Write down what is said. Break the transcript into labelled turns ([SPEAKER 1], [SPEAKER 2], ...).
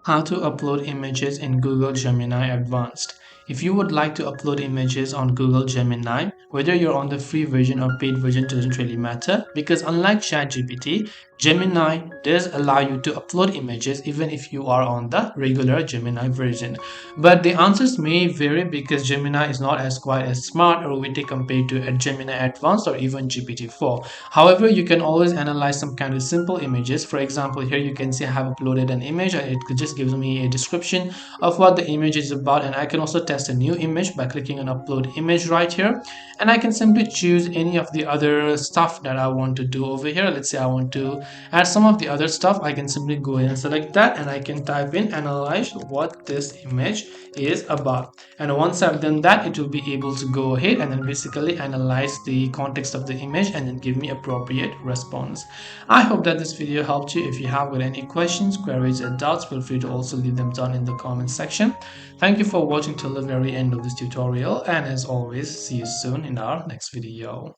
[SPEAKER 1] How to upload images in Google Gemini Advanced. If you would like to upload images on Google Gemini, whether you're on the free version or paid version doesn't really matter, because unlike ChatGPT, Gemini does allow you to upload images even if you are on the regular Gemini version. But the answers may vary because Gemini is not as quite as smart or witty compared to a Gemini Advanced or even GPT-4. However, you can always analyze some kind of simple images. For example, here you can see I have uploaded an image and it just gives me a description of what the image is about, and I can also test a new image by clicking on upload image right here, and I can simply choose any of the other stuff that I want to do over here. Let's say I want to add some of the other stuff. I can simply go in and select that, and I can type in analyze what this image is about, and once I've done that, it will be able to go ahead and then basically analyze the context of the image and then give me appropriate response. I hope that this video helped you. If you have got any questions, queries, or doubts, feel free to also leave them down in the comment section. Thank you for watching till the very end of this tutorial, and as always, see you soon in our next video.